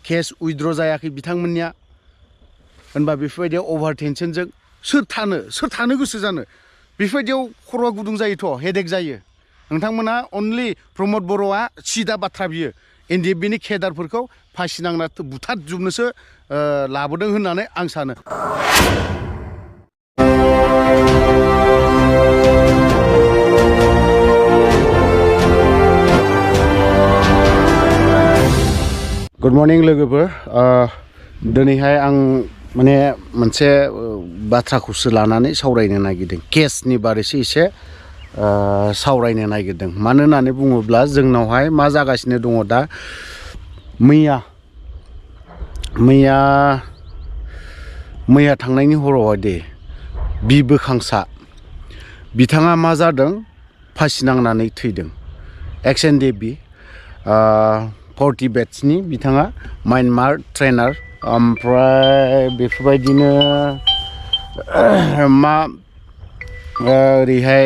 case withdraw जायाखै बिथांमोननिया होनबा बेफोरबायदियाव अभार टेनसनजों सोर थानो गोसो जानो बेफोरबायदियाव खर'आ गुदुं जायोथ' हेडेक जायो नोंथांमोना अनलि प्रमद बर'आ सिदा बाथ्रा बियो एनडिएफबिनि केडारफोरखौ फासि नांना बुथारजोबनोसो लाबोदों होननानै आं सानो गुड मर्निं लोगोफोर दिनैहाय आं माने मोनसे बाथ्राखौसो लानानै सावरायनो नागिरदों केसनि बारैसो एसे सावरायनो नागिरदों मानो होननानै बुङोब्ला जोंनावहाय मा जागासिनो दङ दा मैया थांनायनि हरावहाय दे B.bwkangsa बिथाङा मा जादों फासि नांनानै थैदों Ex-NDFB 40 बेट्सनि बिथाङा म्यानमार ट्रेनार ओमफ्राय बेफोरबायदिनो मा ओरैहाय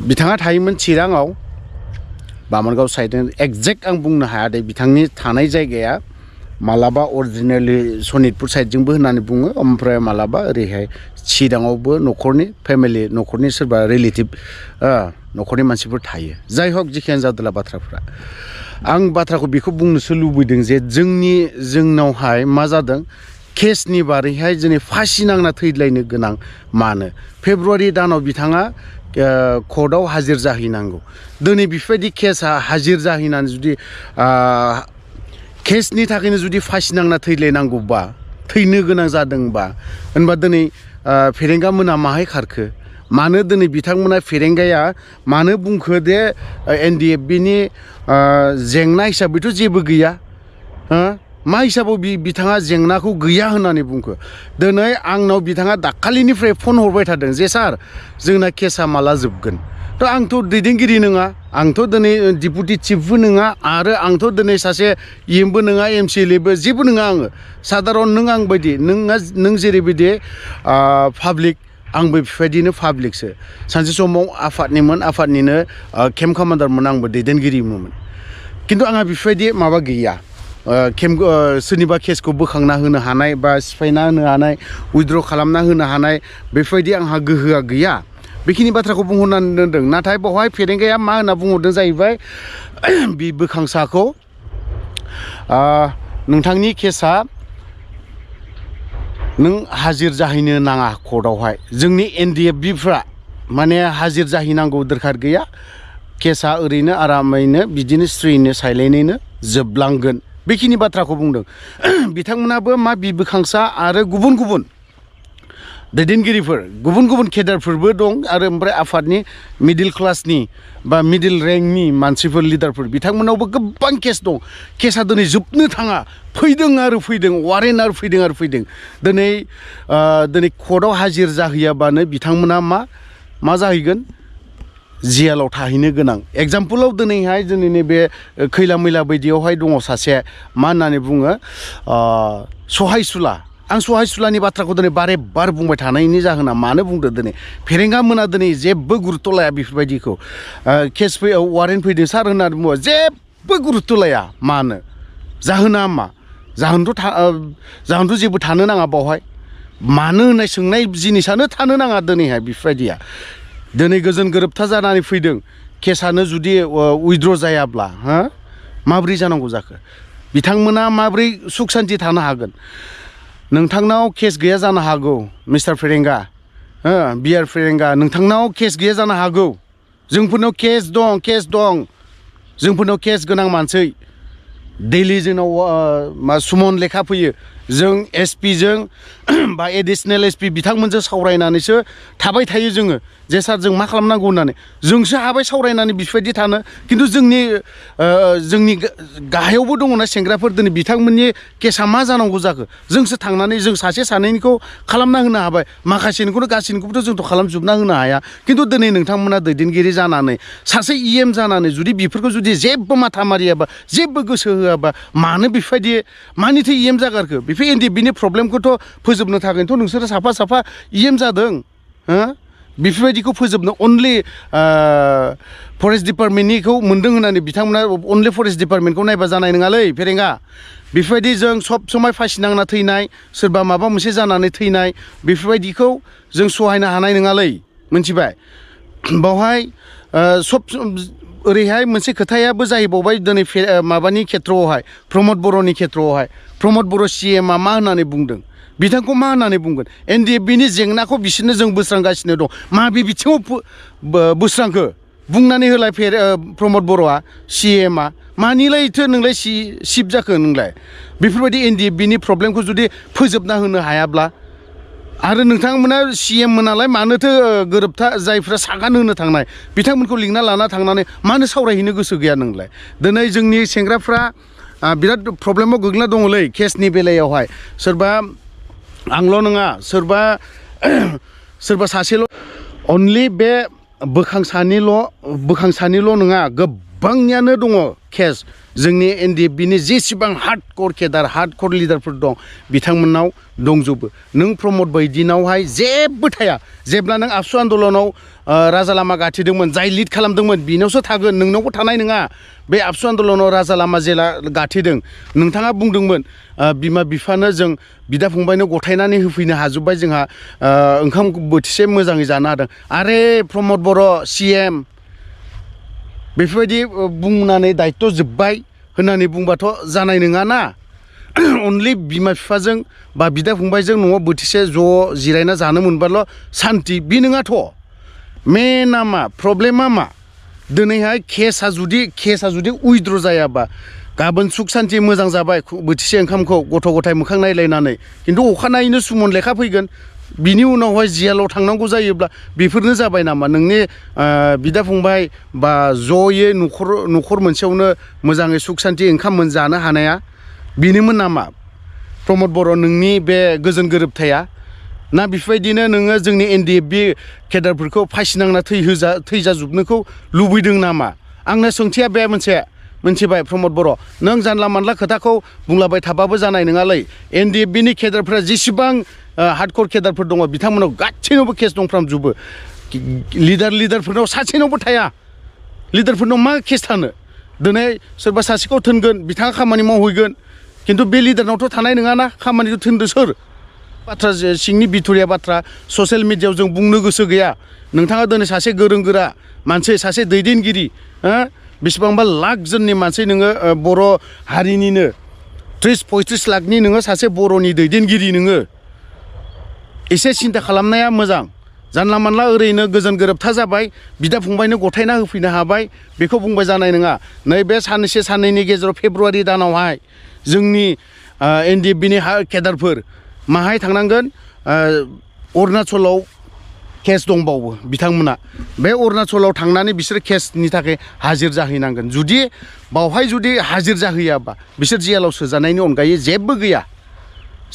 बिथाङा थायोमोन चिराङाव बामोनगाव साइडजों एक्जेक्ट आं बुंनो हाया दे बिथांनि थानाय जायगाया मालाबा अरिजिनेलि सनितपुर साइडजोंबो होननानै बुङो ओमफ्राय मालाबा ओरैहाय चिराङावबो न'खरनि फेमिलि न'खरनि सोरबा रिलेटिभ न'खरनि मानसिफोर थायो जाय हक जिखियानो जादोला बाथ्राफ्रा आं बाथ्राखौ बेखौ बुंनोसो लुबैदों जे जोंनावहाय मा जादों केसनि बारैहाय जोंनि फासि नांना थैलायनो गोनां मानो फेब्रुवारि दानाव बिथाङा कर्टआव हाजिर जाहैनांगौ दिनै बेफोरबायदि केसआ हाजिर जाहैनानै जुदि केसनि थाखायनो जुदि फासि नांना थैलायनांगौबा थैनो गोनां जादोंबा होनबा दिनै फेरेंगा मोना माहाय खारखो मानो दिनै बिथांमोना फेरेंगाया मानो बुंखो दे एनडिएफबिनि जेंना हिसाबैथ' जेबो गैया मा हिसाबाव बिथाङा जेंनाखौ गैया होननानै बुंखो दिनै आंनाव बिथाङा दाखालिनिफ्राय फन हरबाय थादों जे सार जोंना केसआ माला जोबगोन थ' आंथ' दैदेनगिरि नङा आंथ' दिनै डिपुटि चिफबो नङा आरो आंथ' दिनै सासे इएमबो नङा एमसिएलएबो जेबो नङा आङो साधारन नों आं बायदि नों जेरैबायदि पाब्लिक आंबो बेबायदिनो पाब्लिकसो सानसे समाव आफादनिनो केम्प कामान्डारमोन आंबो दैदेनगिरिमोन खिन्थु आंहा बेफोरबायदि माबा गैया सोरनिबा केसखौ बोखांना होनो हानाय बा सिफायना होनो हानाय उइद्र खालामना होनो हानाय बेफोरबायदि आंहा गोहोआ गैया बेखिनि बाथ्राखौ बुंहरनानै दोनदों नाथाय बेवहाय फेरेंगाया मा होनना बुंहरदों जाहैबाय B.bwkangsaखौ नोंथांनि केसआ नों हाजिर जाहैनो नाङा कर्टआवहाय जोंनि एनडिएफबिफ्रा माने हाजिर जाहैनांगौ दरखार गैया केसआ ओरैनो आरामैनो बिदिनो स्रियैनो साइलेन्टैनो जोबलांगोन बेखिनि बाथ्राखौ बुंदों बिथांमोनाबो मा B.bwkangsa आरो गुबुन दैदेनगिरिफोर गुबुन केडारफोरबो दं आरो ओमफ्राय आफादनि मिडिल क्लासनि बा मिडिल रेंकनि मानसिफोर लिडारफोर बिथांमोनावबो गोबां केस दं केसआ दिनै जोबनो थाङा फैदों वारेन्ट आरो फैदों दिनै कर्टआव हाजिर जाहैयाबानो बिथांमोना मा जाहैगोन जेलाव थाहैनो गोनां एग्जाम्पलाव दिनैहाय जोंनि नैबे खैला मैला बायदियावहाय दङ सासे मा होननानै बुङो सहायसुला आं सहायसुलानि बाथ्राखौ दिनै बारे बार बुंबाय थानायनि जाहोना मानो बुंदो दिनै फेरेंगा मोना दिनै जेबो गुरुत्त लाया बेफोरबायदिखौ केस वारेन्ट फैदों सार होननानै बुङो जेबो गुरुत्त लाया मानो जाहोना मा जाहोनथ' जेबो थानो नाङा बावहाय मानो होननाय सोंनाय जिनिसानो थानो नाङा दिनैहाय बेफोरबायदिया दिनै गोजोन गोरोबथा जानानै फैदों केसआनो जुदि उइद्र जायाब्ला माब्रै जानांगौ जाखो बिथांमोना माब्रै सुख सान्थि थानो हागोन नोंथांनाव केस गैया जानो हागौ मिस्टार फेरेंगा बिआर फेरेंगा नोंथांनाव केस गैया जानो हागौ जोंफोरनाव केस दं जोंफोरनाव केस गोनां मानसि दैलि जोंनाव सुमन लेखा फैयो जों एसपिजों बा एडिशनेल एसपि बिथांमोनजों सावरायनानैसो थाबाय थायो जोङो जे सार जों मा खालामनांगौ होननानै जोंसो हाबाय सावरायनानै बेफोरबायदि थानो खिन्थु जोंनि गाहायावबो दङना सेंग्राफोर दिनै बिथांमोननि केसआ मा जानांगौ जाखो जोंसो थांनानै जों सासे सानैनिखौ खालामना होनो हाबाय माखासेनिखौथ' गासैनिखौबोथ' जोंथ' खालामजोबना होनो हाया खिन्थु दिनै नोंथांमोना दैदेनगिरि जानानै सासे इएम जानानै जुदि बेफोरखौ जुदि जेबो माथा मारियाबा जेबो गोसो होआबा मानो बेफोरबायदि मानिथो इएम जागारखो बेफोर एनडिएफबिनि प्रब्लेमखौथ' फोजोबनो थाखायथ' नोंसोरो साफा इएम जादों बेफोरबायदिखौ फोजोबनो अनलि फरेस्ट डिपार्टमेन्टनिखौ मोन्दों होननानै बिथांमोना अनलि फरेस्ट डिपार्टमेन्टखौ नायबा जानाय नङालै फेरेंगा बेफोरबायदि जों सब समाय फासि नांना थैनाय सोरबा माबा मोनसे जानानै थैनाय बेफोरबायदिखौ जों सहायनो हानाय नङालै मिथिबाय बावहाय सब ओरैहाय मोनसे खोथायाबो जाहैबावबाय दिनै माबानि खेथ्रआवहाय प्रमद बर'नि खेथ्रआवहाय प्रमद बर' CMआ मा होननानै बुंदों बिथांखौ मा होननानै बुंगोन NDFBनि जेंनाखौ बिसोरनो जों बोस्रांगासिनो दं माबे बिथिङाव बोस्रांखो बुंनानै होलाय प्रमद बर'आ CMआ मानिलायथो नोंलाय सिफ जाखो नोंलाय बेफोरबायदि NDFBनि प्रब्लेमखौ जुदि फोजोबना होनो हायाब्ला आरो नोंथांमोना CM मोनालाय मानोथो गोरोबथा जायफ्रा सागान होनो थांनाय बिथांमोनखौ लिंना लाना थांनानै मानो सावरायहैनो गोसो गैया नोंलाय दिनै जोंनि सेंग्राफ्रा बिराद प्रब्लेमाव गोग्लैना दङलै केसनि बेलायावहाय सोरबा आंल' नङा सोरबा सासेल' अनलि बे बोखांसानिल' नङा गोबांनियानो दङ केस जोंनि NDFBनि जेसेबां हार्डकर केडार हार्डकर लिडारफोर दं बिथांमोननाव दंजोबो नों प्रमद बायदिनावहाय जेबो थाया जेब्ला नों आबसु आन्दलनाव राजा लामा गाथिदोंमोन जाय लिड खालामदोंमोन बिनावसो थागोन नोंनावबो थानाय नङा बे आबसु आन्दलनाव राजा लामा जेला गाथिदों नोंथाङा बुंदोंमोन बिमा बिफानो जों बिदा फंबायनो गथायनानै होफैनो हाजोब्बाय जोंहा ओंखाम बोथिसे मोजाङै जानो हादों आरे प्रमद बर' CM बेफोरबायदि बुंनानै दायित्व जोब्बाय होननानै बुंबाथ' जानाय नङाना अनलि बिमा बिफाजों बा बिदा फंबायजों न'आव बोथिसे ज' जिरायना जानो मोनबाल' सान्ति बे नङाथ' मेना मा प्रब्लेमा मा दिनैहाय केसा जुदि उइद्र' जायाबा गाबोन सुख सान्ति मोजां जाबाय बोथिसे ओंखामखौ गथ' गथाय मोखां नायलायनानै खिन्थु अखानायैनो सुमन लेखा फैगोन बिनि उनावहाय जियालाव थांनांगौ जायोब्ला बेफोरनो जाबाय नामा नोंनि बिदा फंबाय बा ज'यै न'खर मोनसेयावनो मोजाङै सुख सान्ति ओंखाम मोनजानो हानाया बेनोमोन नामा प्रमद बर' नोंनि बे गोजोन गोरोबथाया ना बेफोरबायदिनो नोङो जोंनि NDFB केडारफोरखौ फासि नांना थैजाजोबनोखौ लुबैदों नामा आंना सोंथिया बे मोनसे मोनथिबाय प्रमद बर' नों जानला मानला खोथाखौ बुंलाबाय थाबाबो जानाय नङालै NDFBनि केडारफ्रा जेसेबां हार्डकर केडारफोर दङ बिथांमोनाव गासैनावबो केस दंफ्रामजोबो लिडारफोरनाव सासेनावबो थाया लिडारफोरनाव मा केस थानो दिनै सोरबा सासेखौ थोनगोन बिथाङा खामानि मावहैगोन खिन्थु बे लिडारनावथ' थानाय नङाना खामानिखौ थोनदो सोर बाथ्रा सिंनि बिथुरिया बाथ्रा ससियेल मिडियायाव जों बुंनो गोसो गैया नोंथाङा दिनै सासे गोरों गोरा मानसि सासे दैदेनगिरि बेसेबांबा लाख जननि मानसि नोङो बर' हारिनिनो 30-35 लाखनि नोङो सासे बर'नि दैदेनगिरि नोङो एसे सिन्था खालामनाया मोजां जानला मानला ओरैनो गोजोन गोरोबथा जाबाय बिदा फंबायनो गथायना होफैनो हाबाय बेखौ बुंबाय जानाय नङा नैबे साननैनि गेजेराव फेब्रुवारि दानावहाय जोंनि NDFBनि केडारफोर माहाय थांनांगोन अरुणाचलाव केस दंबावो बिथांमोना बे अरुणाचलाव थांनानै बिसोर केसनि थाखाय हाजिर जाहैनांगोन जुदि बावहाय जुदि हाजिर जाहैयाबा बिसोर जेलाव सोजानायनि अनगायै जेबो गैया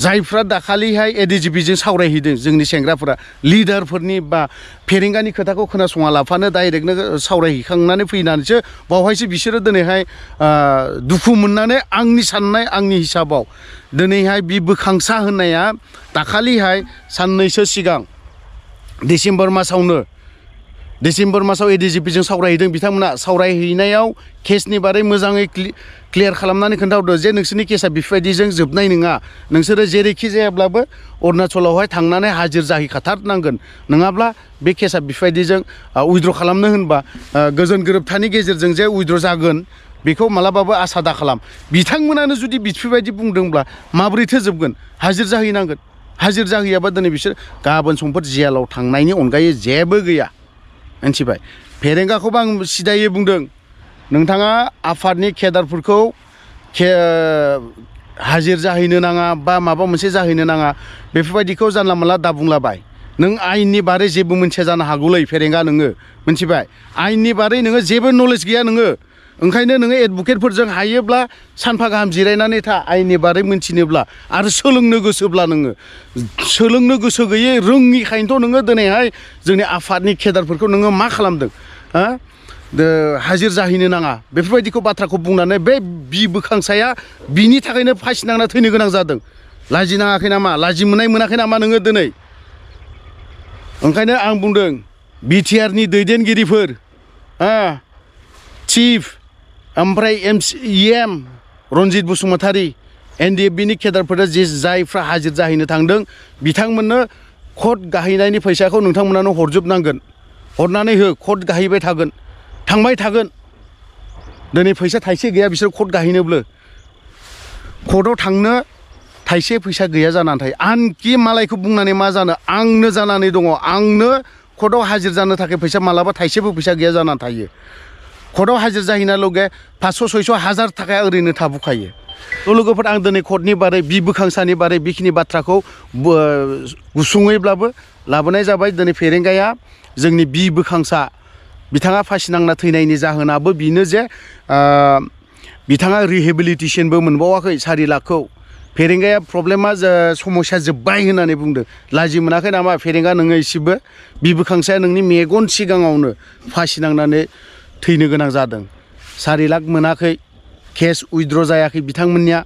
जायफ्रा दाखालिहाय ADGPजों सावरायहैदों जोंनि सेंग्राफोरा लिडारफोरनि बा फेरेंगानि खोथाखौ खोनासङा लाफानो डाइरेक्टनो सावरायहैखांनानै फैनानैसो बावहायसो बिसोरो दिनैहाय दुखु मोननानै आंनि साननाय आंनि हिसाबाव दिनैहाय B.bwkangsa होननाया दाखालिहाय साननैसो सिगां डिसेम्बर मासाव ADGPजों सावरायहैदों बिथांमोना सावरायहैनायाव केसनि बारै मोजाङै क्लियार खालामनानै खोन्थाहरदों जे नोंसोरनि केसा बेफोरबायदिजों जोबनाय नङा नोंसोरो जेरैखि जायाब्लाबो अरुणाचलावहाय थांनानै हाजिर जाहैखाथारनांगोन नङाब्ला बे केसा बेफोरबायदिजों उइद्र' खालामनो होनबा गोजोन गोरोबथानि गेजेरजों जे उइद्र' जागोन बेखौ मालाबाबो आसा दा खालाम बिथांमोनानो जुदि बेफोरबायदि बुंदोंब्ला माबोरैथो जोबगोन हाजिर जाहैनांगोन हाजिर जाहैयाबा दिनै बिसोर गाबोन समफोर जेलाव थांनायनि अनगायै जेबो गैया मिथिबाय फेरेंगाखौबो आं सिदायै बुंदों नोंथाङा आफादनि केडारफोरखौ हाजिर जाहैनो नाङा बा माबा मोनसे जाहैनो नाङा बेफोरबायदिखौ जानला मानला दा बुंलाबाय नों आयेननि बारै जेबो मोनथिया जानो हागौलै फेरेंगा नोङो मिथिबाय आयेननि बारै नोङो जेबो नलेज गैया नोङो ओंखायनो नोङो एडभकेटफोरजों हायोब्ला सानफा गाहाम जिरायनानै था आयेननि बारै मोनथिनोब्ला आरो सोलोंनो गोसोब्ला नोङो सोलोंनो गोसो गैयै रोङिखायनोथ' नोङो दिनैहाय जोंनि आफादनि केडारफोरखौ नोङो मा खालामदों हाजिर जाहैनो नाङा बेफोरबायदिखौ बाथ्राखौ बुंनानै बे B.bwkangsaया बिनि थाखायनो फासि नांना थैनो गोनां जादों लाजि नाङाखै नामा लाजि मोनाखै नामा नोङो दिनै ओंखायनो आं बुंदों बिटिआरनि दैदेनगिरिफोर चिफ ओमफ्राय एम रनजित बसुमतारी NDFBनि केडारफोरा जायफ्रा हाजिर जाहैनो थांदों बिथांमोननो कट गाहैनायनि फैसाखौ नोंथांमोनानो हरजोबनांगोन हरनानै हो कट गाहैबाय थागोन थांबाय थागोन दिनै फैसा थाइसे गैया बिसोर कट गाहैनोब्लो कटआव थांनो थाइसे फैसा गैया जानानै थायो आनखि मालायखौ बुंनानै मा जानो आंनो जानानै दङ आंनो कटआव हाजिर जानो थाखाय फैसा मालाबा थाइसेबो फैसा गैया जानानै थायो कटआव हाजिर जाहैना लगे 500 600 हाजार थाखाया ओरैनो थाबोखायो थ' लोगोफोर आं दिनै कटनि बारै B.bwkangsaनि बारै बेखिनि बाथ्राखौ गुसुङैब्लाबो लाबोनाय जाबाय दिनै फेरेंगाया जोंनि B.bwkangsa बिथाङा फासि नांना थैनायनि जाहोनाबो बिनो जे बिथाङा रिहेबिलिटेसनबो मोनबावाखै 4 लाखखौ फेरेंगाया प्रब्लेमा समस्या जोब्बाय होननानै बुंदों लाजि मोनाखै नामा फेरेंगा नोङो एसेबो B.bwkangsaया नोंनि मेगन सिगाङावनो फासि नांनानै थैनो गोनां जादों 4 लाख मोनाखै केस उइथड्र जायाखै बिथांमोननिया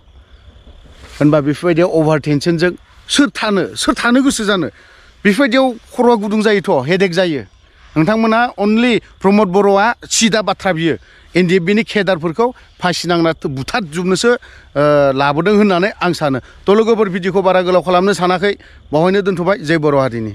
होनबा बेफोरबायदियाव अभार टेनसनजों सोर थानो गोसो जानो बेफोरबायदियाव खर'आ गुदुं जायोथ' हेडेक जायो नोंथांमोना अनलि प्रमद बर'आ सिदा बाथ्रा बियो NDFBनि केडारफोरखौ फासि नांना बुथारजोबनोसो लाबोदों होननानै आं सानो थ' लोगोफोर भिडिअखौ बारा गोलाव खालामनो सानाखै बावहायनो दोनथ'बाय जय बर' हारिनि